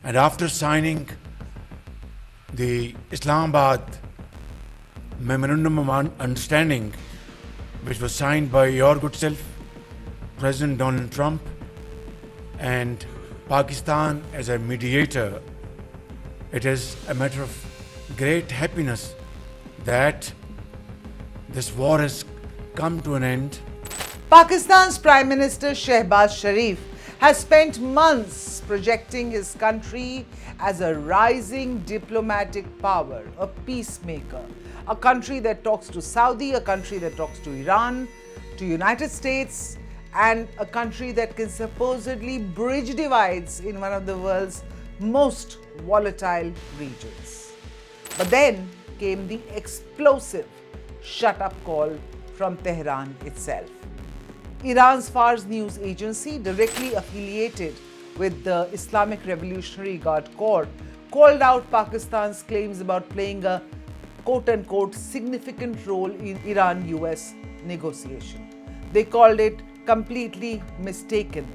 And after signing the Islamabad Memorandum of Understanding, which was signed by your good self, President Donald Trump, and Pakistan as a mediator, it is a matter of great happiness that this war has come to an end. Pakistan's Prime Minister Shehbaz Sharif has spent months projecting his country as a rising diplomatic power, a peacemaker, a country that talks to Saudi, a country that talks to Iran, to United States, and a country that can supposedly bridge divides in one of the world's most volatile regions. But then came the explosive shut-up call from Tehran itself. Iran's Fars news agency, directly affiliated with the Islamic Revolutionary Guard Corps, called out Pakistan's claims about playing a quote-unquote significant role in Iran-US negotiation. They called it completely mistaken,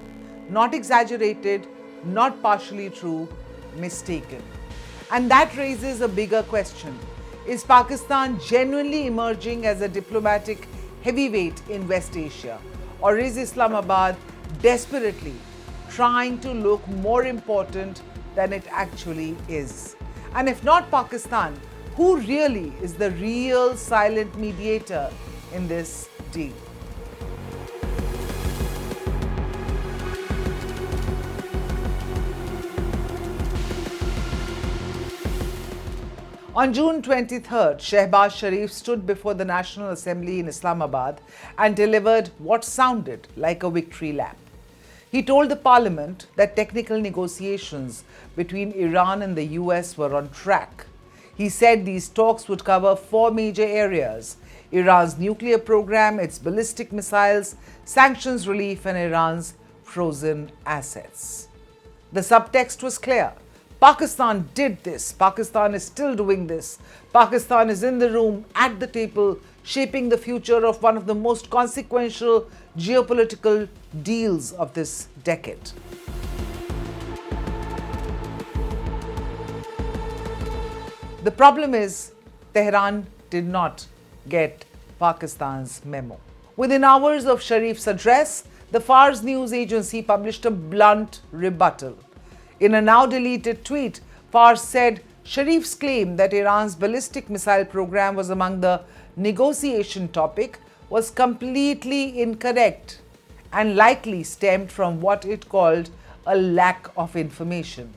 not exaggerated, not partially true, mistaken. And that raises a bigger question. Is Pakistan genuinely emerging as a diplomatic heavyweight in West Asia? Or is Islamabad desperately trying to look more important than it actually is? And if not Pakistan, who really is the real silent mediator in this deal? On June 23rd, Shehbaz Sharif stood before the National Assembly in Islamabad and delivered what sounded like a victory lap. He told the parliament that technical negotiations between Iran and the US were on track. He said these talks would cover 4 major areas: Iran's nuclear program, its ballistic missiles, sanctions relief, and Iran's frozen assets. The subtext was clear. Pakistan did this. Pakistan is still doing this. Pakistan is in the room, at the table, shaping the future of one of the most consequential geopolitical deals of this decade. The problem is, Tehran did not get Pakistan's memo. Within hours of Sharif's address, the Fars news agency published a blunt rebuttal. In a now-deleted tweet, Fars said Sharif's claim that Iran's ballistic missile program was among the negotiation topic was completely incorrect and likely stemmed from what it called a lack of information.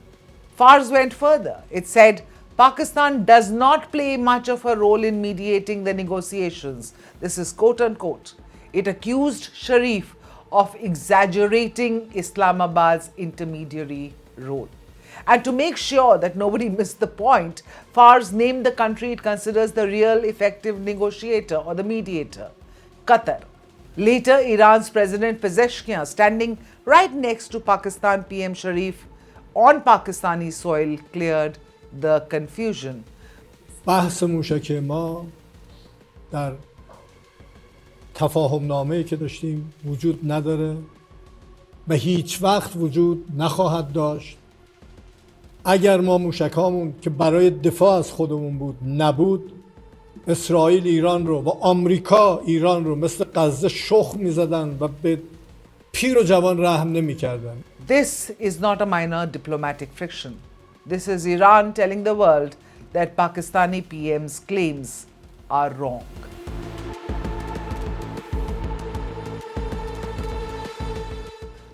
Fars went further. It said Pakistan does not play much of a role in mediating the negotiations. This is quote-unquote. It accused Sharif of exaggerating Islamabad's intermediary role. And to make sure that nobody missed the point, Fars named the country it considers the real effective negotiator or the mediator, Qatar. Later, Iran's President Pezeshkian, standing right next to Pakistan PM Sharif on Pakistani soil, cleared the confusion. بحث موشک ما در تفاهم نامه‌ای که داشتیم وجود نداره و هیچ وقت وجود نخواهد داشت. اگر ما موشکامون که برای دفاع از خودمون بود نبود، اسرائیل ایران رو و آمریکا ایران رو مثل غزه شخ می‌زدن و به پیر و جوان رحم نمی‌کردن. This is not a minor diplomatic friction. This is Iran telling the world that Pakistani PM's claims are wrong.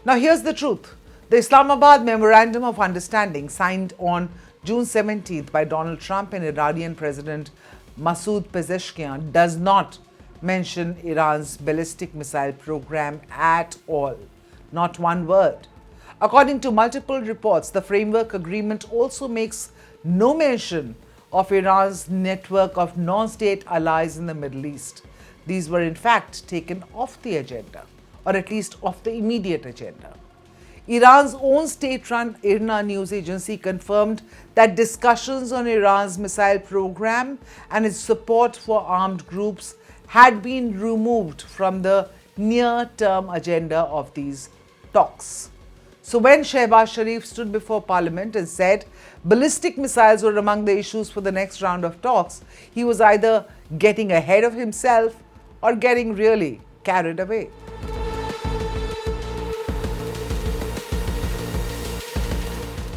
Now here's the truth. The Islamabad Memorandum of Understanding, signed on June 17th by Donald Trump and Iranian President Masoud Pezeshkian, does not mention Iran's ballistic missile program at all. Not one word. According to multiple reports, the framework agreement also makes no mention of Iran's network of non-state allies in the Middle East. These were in fact taken off the agenda, or at least off the immediate agenda. Iran's own state-run IRNA news agency confirmed that discussions on Iran's missile program and its support for armed groups had been removed from the near-term agenda of these talks. So when Shehbaz Sharif stood before Parliament and said ballistic missiles were among the issues for the next round of talks, he was either getting ahead of himself or getting really carried away.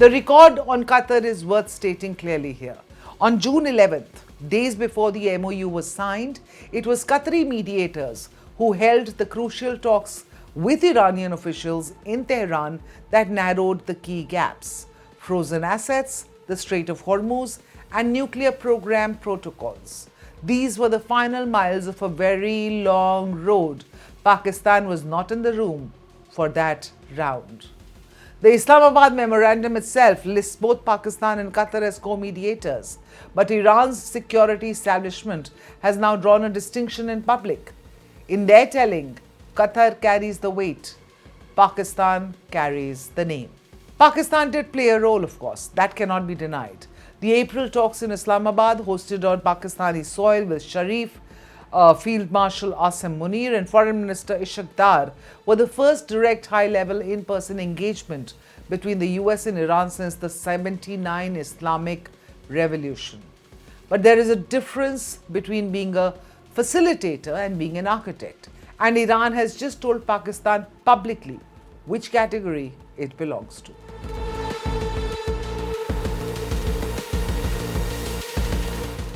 The record on Qatar is worth stating clearly here. On June 11th, days before the MOU was signed, it was Qatari mediators who held the crucial talks with Iranian officials in Tehran that narrowed the key gaps: frozen assets, the Strait of Hormuz, and nuclear program protocols. These were the final miles of a very long road. Pakistan was not in the room for that round. The Islamabad memorandum itself lists both Pakistan and Qatar as co-mediators, but Iran's security establishment has now drawn a distinction in public. In their telling, Qatar carries the weight, Pakistan carries the name. Pakistan did play a role, of course, that cannot be denied. The April talks in Islamabad, hosted on Pakistani soil with Sharif, Field Marshal Asim Munir and Foreign Minister Ishaq Dar, were the first direct high-level in-person engagement between the US and Iran since the 79 Islamic Revolution. But there is a difference between being a facilitator and being an architect. And Iran has just told Pakistan publicly which category it belongs to.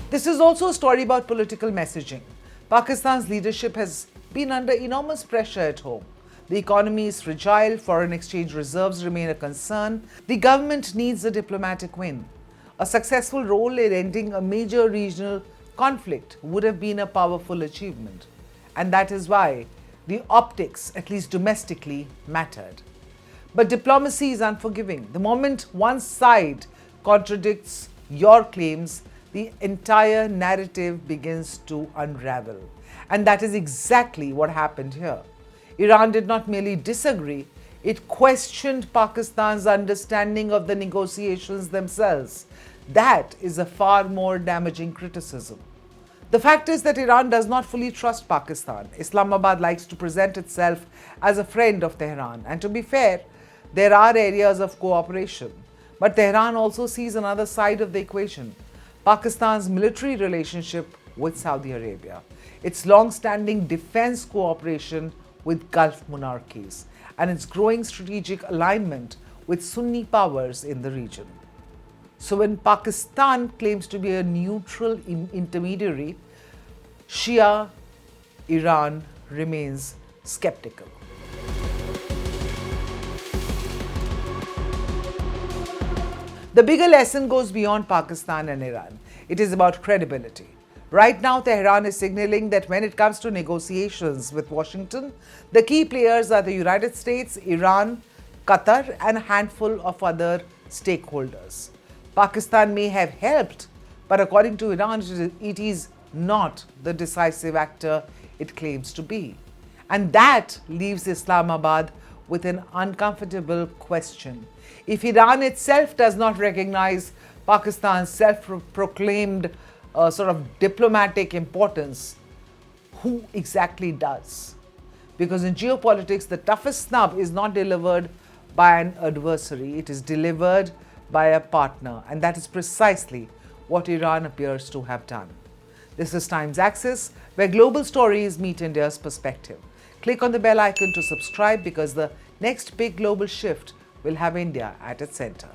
This is also a story about political messaging. Pakistan's leadership has been under enormous pressure at home. The economy is fragile, foreign exchange reserves remain a concern. The government needs a diplomatic win. A successful role in ending a major regional conflict would have been a powerful achievement. And that is why the optics, at least domestically, mattered. But diplomacy is unforgiving. The moment one side contradicts your claims, the entire narrative begins to unravel. And that is exactly what happened here. Iran did not merely disagree, it questioned Pakistan's understanding of the negotiations themselves. That is a far more damaging criticism. The fact is that Iran does not fully trust Pakistan. Islamabad likes to present itself as a friend of Tehran. And to be fair, there are areas of cooperation. But Tehran also sees another side of the equation: Pakistan's military relationship with Saudi Arabia, its long-standing defense cooperation with Gulf monarchies, and its growing strategic alignment with Sunni powers in the region. So when Pakistan claims to be a neutral intermediary, Shia Iran remains skeptical. The bigger lesson goes beyond Pakistan and Iran. It is about credibility. Right now, Tehran is signaling that when it comes to negotiations with Washington, the key players are the United States, Iran, Qatar, and a handful of other stakeholders. Pakistan may have helped, but according to Iran, it is not the decisive actor it claims to be. And that leaves Islamabad with an uncomfortable question. If Iran itself does not recognize Pakistan's self-proclaimed sort of diplomatic importance, who exactly does? Because in geopolitics, the toughest snub is not delivered by an adversary, it is delivered by a partner, and that is precisely what Iran appears to have done. This is Times Axis, where global stories meet India's perspective. Click on the bell icon to subscribe because the next big global shift will have India at its center.